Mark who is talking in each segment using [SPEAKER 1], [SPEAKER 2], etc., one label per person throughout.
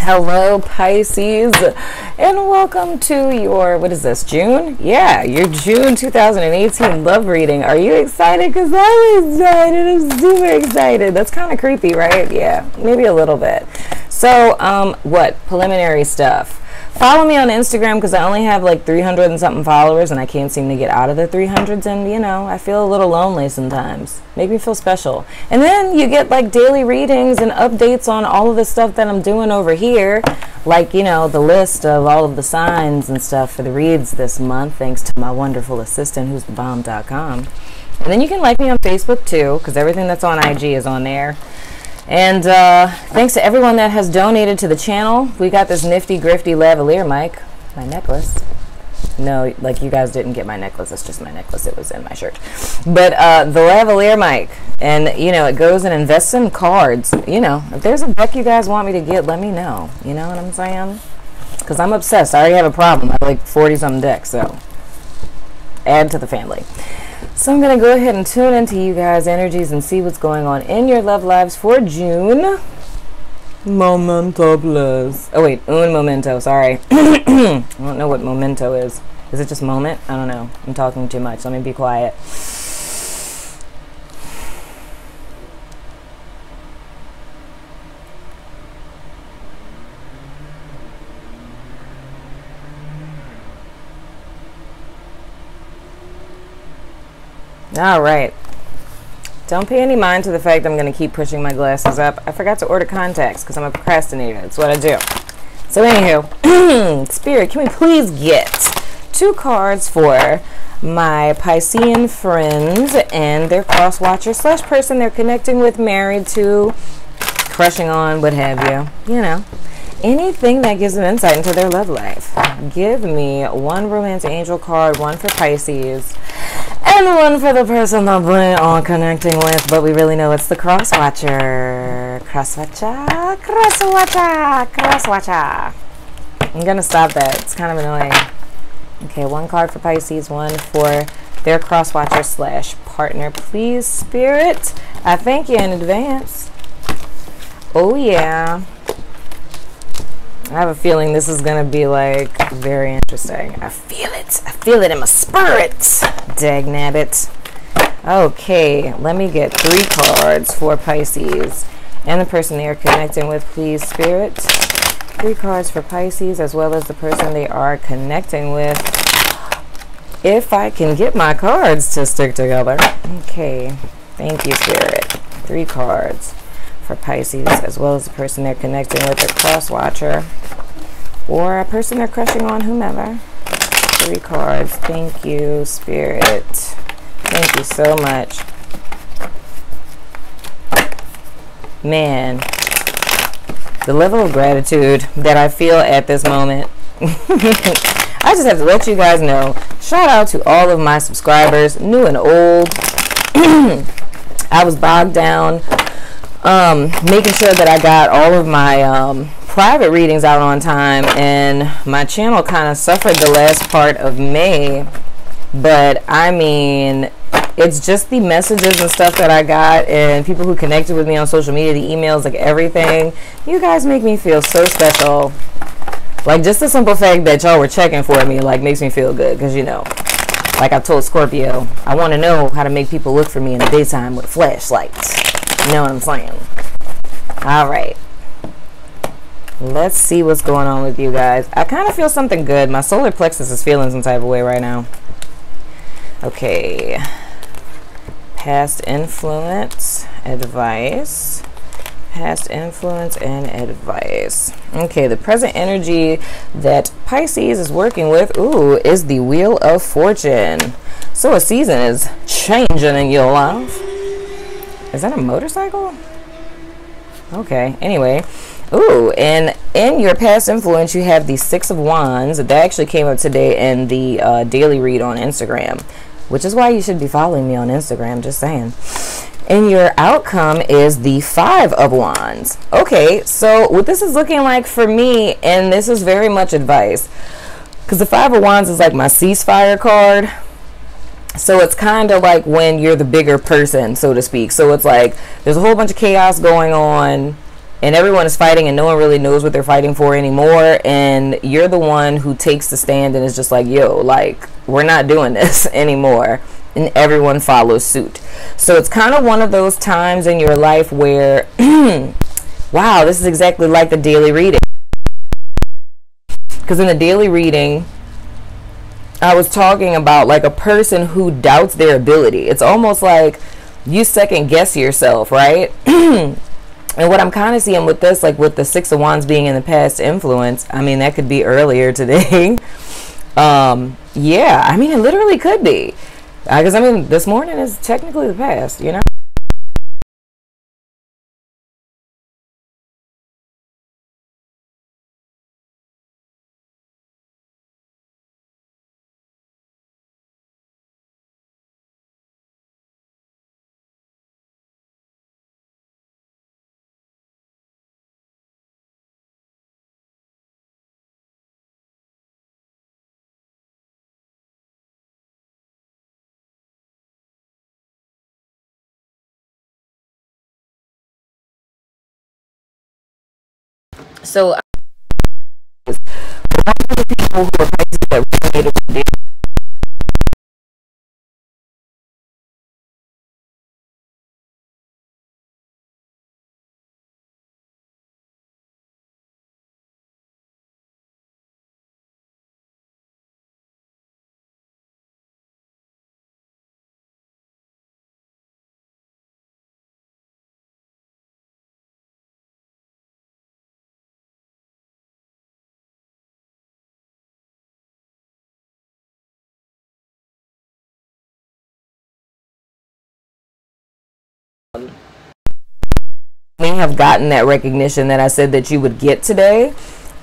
[SPEAKER 1] Hello Pisces, and welcome to your, what is this, June? Yeah, your June 2018 love reading. Are you excited? Because I'm excited. I'm super excited. That's kind of creepy, right? Yeah, maybe a little bit. So, what? Preliminary stuff. Follow me on Instagram because I only have like 300 and something followers and I can't seem to get out of the 300s, and you know, I feel a little lonely sometimes. Make me feel special. And then you get like daily readings and updates on all of the stuff that I'm doing over here, like, you know, the list of all of the signs and stuff for the reads this month, thanks to my wonderful assistant who's thebomb.com. And then you can like me on Facebook too, because everything that's on IG is on there. And thanks to everyone that has donated to the channel. We got this nifty grifty lavalier mic, my necklace. No, like, you guys didn't get my necklace. It's just my necklace. It was in my shirt. But the lavalier mic, and you know, it goes and invests in cards. You know, if there's a deck you guys want me to get, let me know. You know what I'm saying? Because I'm obsessed. I already have a problem. I have like 40 something decks, so add to the family. So I'm going to go ahead and tune into you guys' energies and see what's going on in your love lives for June. Momento, please. Oh, wait. Un momento. Sorry. I don't know what momento is. Is it just moment? I don't know. I'm talking too much. Let me be quiet. All right. Don't pay any mind to the fact I'm going to keep pushing my glasses up. I forgot to order contacts because I'm a procrastinator. That's what I do. So anywho, Spirit, can we please get 2 cards for my Piscean friends and their cross-watcher / person they're connecting with, married to, crushing on, what have you. You know, anything that gives them insight into their love life. Give me 1 romance angel card, 1 for Pisces, and 1 for the person that we're all connecting with, but we really know it's the cross-watcher. Cross-watcher, cross-watcher, cross-watcher. I'm going to stop that. It's kind of annoying. Okay, 1 card for Pisces, 1 for their cross-watcher / partner. Please, Spirit, I thank you in advance. Oh, yeah. I have a feeling this is going to be, like, very interesting. I feel it. I feel it in my spirit. Dagnabbit. Okay, let me get 3 cards for Pisces and the person they are connecting with, please, Spirit. 3 cards for Pisces as well as the person they are connecting with. If I can get my cards to stick together. Okay, thank you, Spirit. 3 cards for Pisces as well as the person they're connecting with, a cross-watcher or a person they're crushing on, whomever. 3 cards. Thank you, Spirit. Thank you so much. Man, the level of gratitude that I feel at this moment. I just have to let you guys know, shout out to all of my subscribers, new and old. I was bogged down making sure that I got all of my private readings out on time, and my channel kind of suffered the last part of May, but I mean, it's just the messages and stuff that I got and people who connected with me on social media, the emails, like everything. You guys make me feel so special. Like, just the simple fact that y'all were checking for me, like, makes me feel good, because, you know, like I told Scorpio, I want to know how to make people look for me in the daytime with flashlights. You know what I'm saying? All right. Let's see what's going on with you guys. I kind of feel something good. My solar plexus is feeling some type of way right now. Okay. Past influence, advice. Past influence and advice. Okay, the present energy that Pisces is working with, ooh, is the Wheel of Fortune. So a season is changing in your life. Is that a motorcycle? Okay, anyway. Ooh, and in your past influence, you have the 6 of Wands. That actually came up today in the daily read on Instagram, which is why you should be following me on Instagram, just saying. And your outcome is the 5 of Wands. Okay, so what this is looking like for me, and this is very much advice, because the 5 of Wands is like my ceasefire card. So it's kind of like when you're the bigger person, so to speak. So it's like there's a whole bunch of chaos going on, and everyone is fighting and no one really knows what they're fighting for anymore, and you're the one who takes the stand and is just like, yo, like, we're not doing this anymore, and everyone follows suit. So it's kind of one of those times in your life where wow, this is exactly like the daily reading, because in the daily reading I was talking about like a person who doubts their ability. It's almost like you second guess yourself, right? And what I'm kind of seeing with this, like with the Six of Wands being in the past influence, I mean, that could be earlier today. Yeah, I mean, it literally could be. Because, I mean, this morning is technically the past, you know? So, people who are Pisces that resonated with this. May have gotten that recognition that I said that you would get today.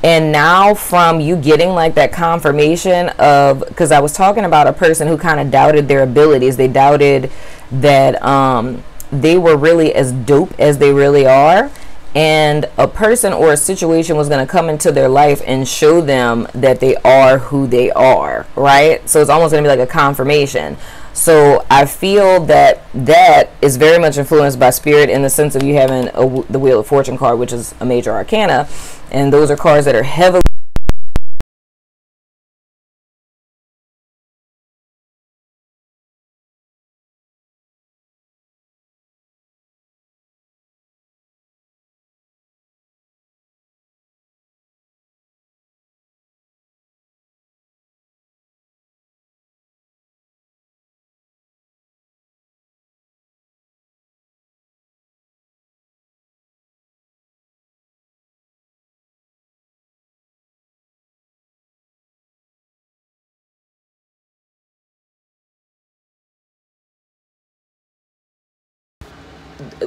[SPEAKER 1] And now from you getting like that confirmation of, because I was talking about a person who kind of doubted their abilities. They doubted that they were really as dope as they really are. And a person or a situation was going to come into their life and show them that they are who they are, right? So it's almost going to be like a confirmation. So I feel that that is very much influenced by spirit, in the sense of you having the Wheel of Fortune card, which is a major arcana. And those are cards that are heavily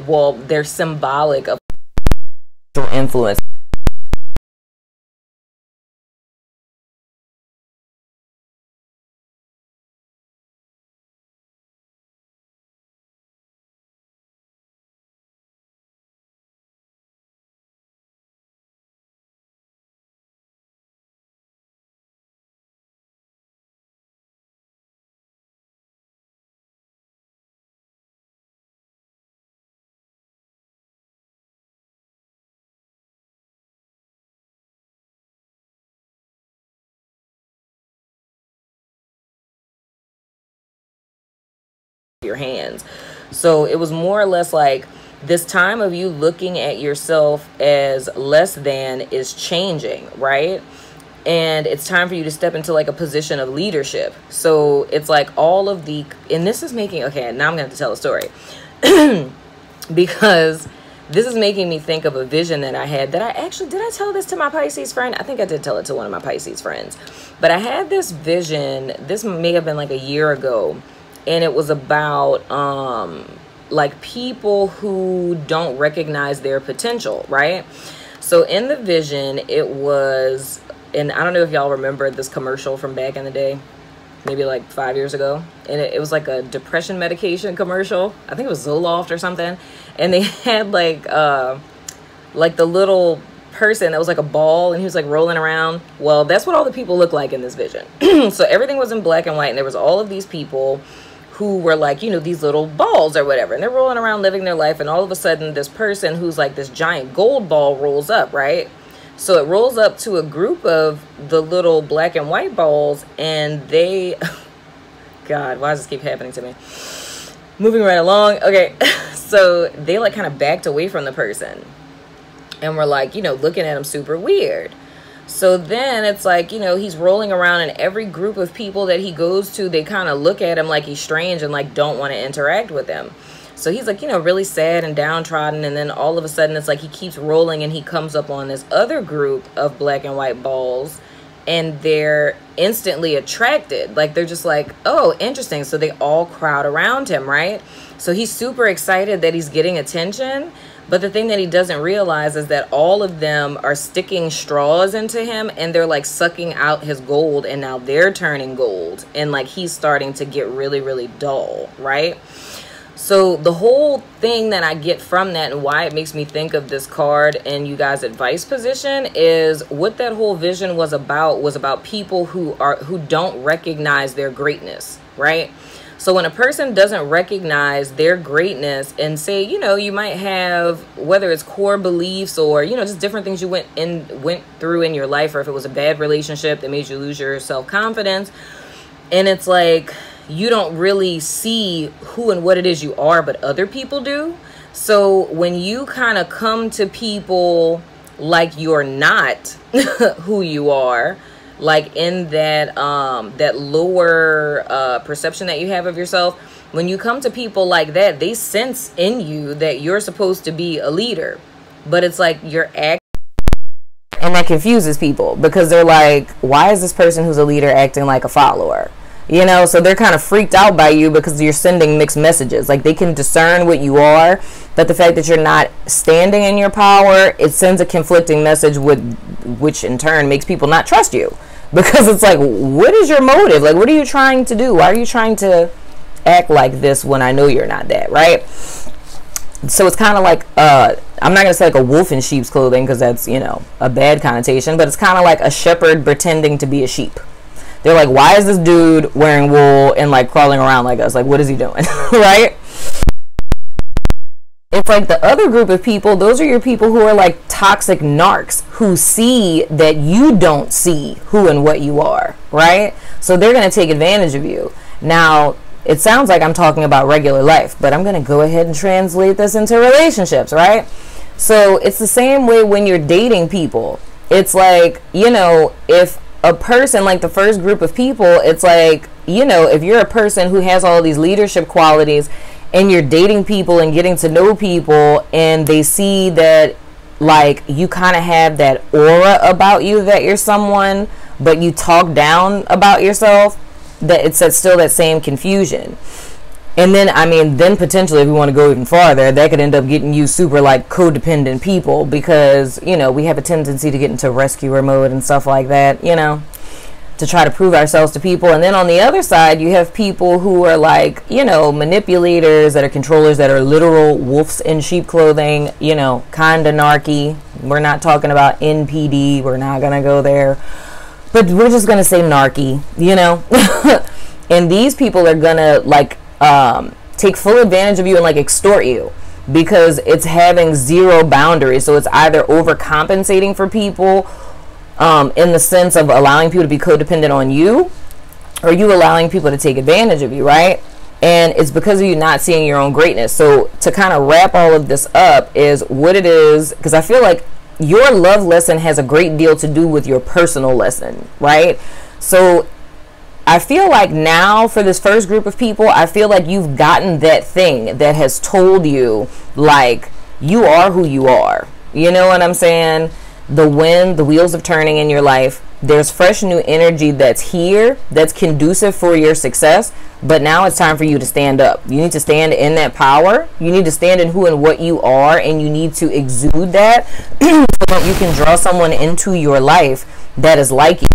[SPEAKER 1] well, they're symbolic of influence. Your hands. So it was more or less like this time of you looking at yourself as less than is changing, right? And it's time for you to step into like a position of leadership. So it's like all of the, and this is making, okay, now I'm gonna have to tell a story because this is making me think of a vision that I had, that I actually, did I tell this to my Pisces friend? I think I did tell it to one of my Pisces friends. But I had this vision, this may have been like a year ago, and it was about like people who don't recognize their potential, right? So in the vision, it was, and I don't know if y'all remember this commercial from back in the day, maybe like 5 years ago, and it was like a depression medication commercial. I think it was Zoloft or something, and they had like the little person that was like a ball, and he was like rolling around. Well, that's what all the people look like in this vision. So everything was in black and white, and there was all of these people who were like, you know, these little balls or whatever. And they're rolling around living their life. And all of a sudden, this person who's like this giant gold ball rolls up, right? So it rolls up to a group of the little black and white balls. And they, God, why does this keep happening to me? Moving right along. Okay. So they like kind of backed away from the person. And we're like, you know, looking at him super weird. So then it's like, you know, he's rolling around, and every group of people that he goes to, they kind of look at him like he's strange and like don't want to interact with him. So he's like, you know, really sad and downtrodden. And then all of a sudden it's like he keeps rolling and he comes up on this other group of black and white balls, and they're instantly attracted. Like they're just like, oh, interesting. So they all crowd around him, right? So he's super excited that he's getting attention. But the thing that he doesn't realize is that all of them are sticking straws into him, and they're like sucking out his gold, and now they're turning gold, and like he's starting to get really, really dull, right? So the whole thing that I get from that, and why it makes me think of this card and you guys' advice position, is what that whole vision was about people who don't recognize their greatness, right? So when a person doesn't recognize their greatness, and say, you know, you might have, whether it's core beliefs or, you know, just different things you went through in your life, or if it was a bad relationship that made you lose your self-confidence, and it's like you don't really see who and what it is you are, but other people do. So when you kind of come to people like you're not who you are, like in that that lower perception that you have of yourself, when you come to people like that, they sense in you that you're supposed to be a leader, but it's like you're acting, and that confuses people because they're like, why is this person who's a leader acting like a follower? You know, so they're kind of freaked out by you because you're sending mixed messages. Like they can discern what you are, but the fact that you're not standing in your power, it sends a conflicting message, which in turn makes people not trust you. Because it's like, what is your motive? Like, what are you trying to do? Why are you trying to act like this when I know you're not that, right? So it's kind of like, I'm not going to say like a wolf in sheep's clothing, because that's, you know, a bad connotation. But it's kind of like a shepherd pretending to be a sheep. They're like, why is this dude wearing wool and like crawling around like us? Like, what is he doing? Right? It's like the other group of people, those are your people who are like toxic narcs, who see that you don't see who and what you are, right? So they're going to take advantage of you. Now, it sounds like I'm talking about regular life, but I'm going to go ahead and translate this into relationships, right? So it's the same way when you're dating people. It's like, you know, if a person, like the first group of people, it's like, you know, if you're a person who has all these leadership qualities, and you're dating people and getting to know people, and they see that like you kind of have that aura about you that you're someone, but you talk down about yourself, that it's still that same confusion. And then, I mean, then potentially, if we want to go even farther, that could end up getting you super like codependent people, because, you know, we have a tendency to get into rescuer mode and stuff like that, you know, to try to prove ourselves to people. And then on the other side, you have people who are like, you know, manipulators, that are controllers, that are literal wolves in sheep clothing, you know, kind of narky. We're not talking about NPD. We're not going to go there. But we're just going to say narky, you know. And these people are going to like take full advantage of you and like extort you, because it's having zero boundaries. So it's either overcompensating for people, in the sense of allowing people to be codependent on you, or you allowing people to take advantage of you, right? And it's because of you not seeing your own greatness. So to kind of wrap all of this up is what it is, because I feel like your love lesson has a great deal to do with your personal lesson, right? So I feel like now for this first group of people, I feel like you've gotten that thing that has told you, like, you are who you are. You know what I'm saying? The wind, the wheels of turning in your life. There's fresh new energy that's here, that's conducive for your success. But now it's time for you to stand up. You need to stand in that power. You need to stand in who and what you are, and you need to exude that so that you can draw someone into your life that is like you.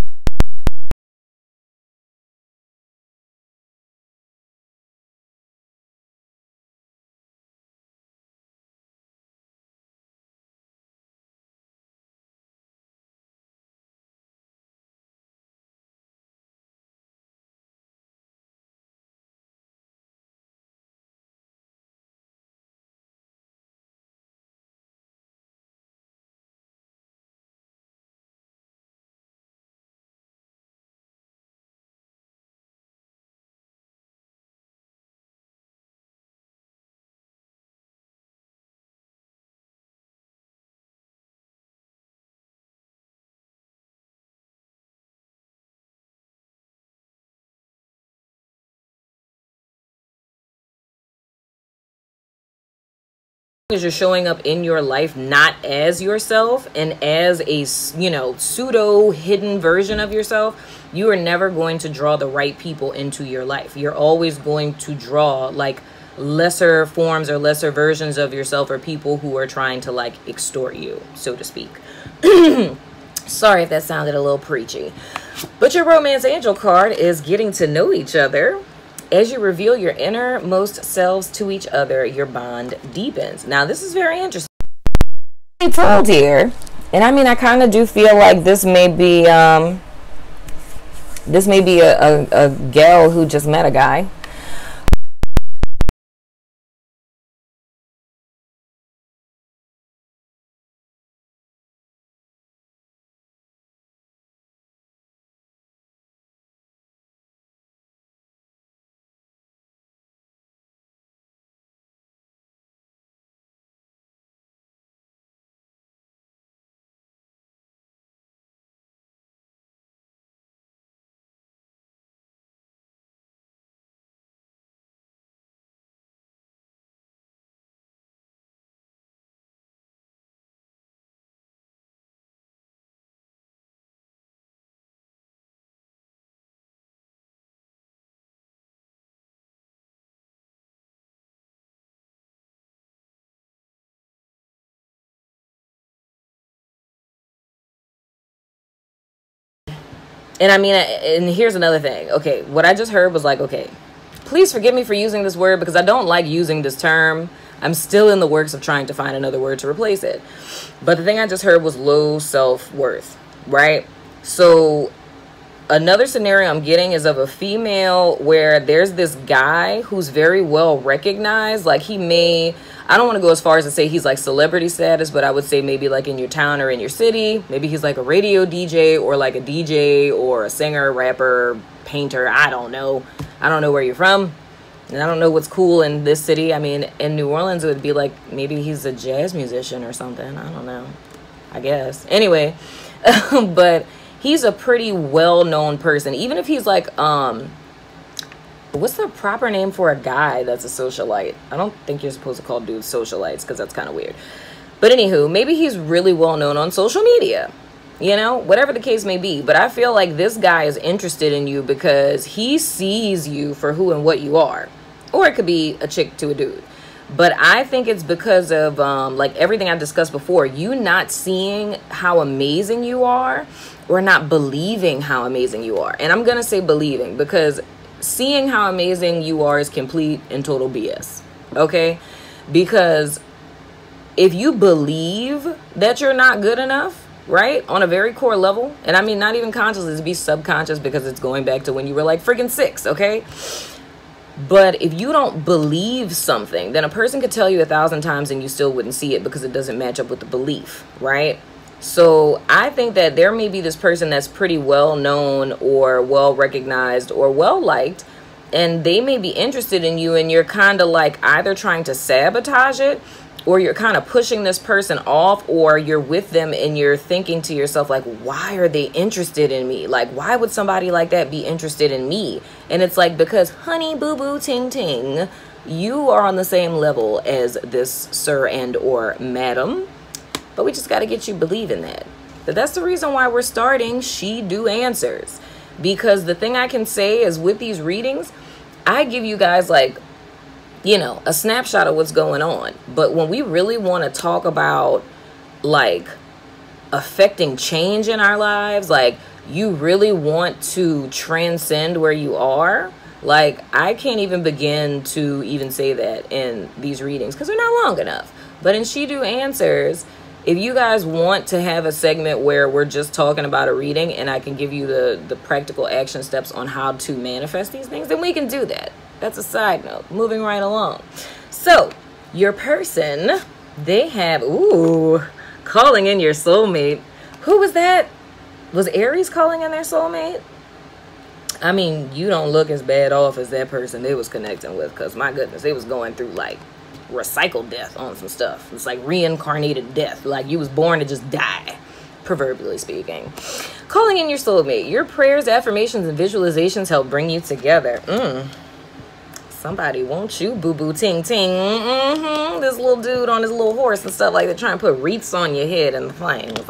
[SPEAKER 1] as you're showing up in your life not as yourself and as a, you know, pseudo hidden version of yourself, you are never going to draw the right people into your life. You're always going to draw like lesser forms or lesser versions of yourself, or people who are trying to like extort you, so to speak. Sorry if that sounded a little preachy. But your romance angel card is getting to know each other. As you reveal your innermost selves to each other, your bond deepens. Now, this is very interesting. I'm told here, and I mean, I kind of do feel like this may be a gal who just met a guy. And I mean, and here's another thing. Okay, what I just heard was like, okay, please forgive me for using this word because I don't like using this term. I'm still in the works of trying to find another word to replace it. But the thing I just heard was low self-worth, right? So another scenario I'm getting is of a female where there's this guy who's very well recognized. Like he may, I don't want to go as far as to say he's like celebrity status, but I would say maybe like in your town or in your city. Maybe he's like a radio DJ or like a DJ or a singer, rapper, painter. I don't know. I don't know where you're from. And I don't know what's cool in this city. I mean, in New Orleans, it would be like maybe he's a jazz musician or something. I don't know. I guess. Anyway, but he's a pretty well-known person. Even if he's like, what's the proper name for a guy that's a socialite? I don't think you're supposed to call dudes socialites because that's kind of weird. But anywho, maybe he's really well-known on social media. You know, whatever the case may be. But I feel like this guy is interested in you because he sees you for who and what you are. Or it could be a chick to a dude. But I think it's because of like everything I discussed before. You not seeing how amazing you are or not believing how amazing you are. And I'm going to say believing because seeing how amazing you are is complete and total BS. Okay? Because if you believe that you're not good enough, right, on a very core level, and I mean not even consciously, it'd be subconscious because it's going back to when you were like freaking 6, okay? But if you don't believe something, then a person could tell you 1,000 times and you still wouldn't see it because it doesn't match up with the belief, right? So I think that there may be this person that's pretty well known or well recognized or well liked, and they may be interested in you, and you're kind of like either trying to sabotage it, or you're kind of pushing this person off, or you're with them and you're thinking to yourself like, why are they interested in me? Like, why would somebody like that be interested in me? And it's like, because honey boo boo ting ting, you are on the same level as this sir and or madam. But we just got to get you believing that. But that's the reason why we're starting She Do Answers. Because the thing I can say is with these readings, I give you guys like, you know, a snapshot of what's going on. But when we really want to talk about like affecting change in our lives, like you really want to transcend where you are, like I can't even begin to even say that in these readings because they're not long enough. But in She Do Answers, if you guys want to have a segment where we're just talking about a reading and I can give you the practical action steps on how to manifest these things, then we can do that. That's a side note. Moving right along. So, your person, they have, ooh, calling in your soulmate. Who was that? Was Aries calling in their soulmate? I mean, you don't look as bad off as that person they was connecting with, because my goodness, they was going through like recycled death on some stuff. It's like reincarnated death. Like you was born to just die, proverbially speaking. Calling in your soulmate. Your prayers, affirmations, and visualizations help bring you together. Somebody wants you, boo-boo ting ting. This little dude on his little horse and stuff like that, trying to put wreaths on your head in the flames.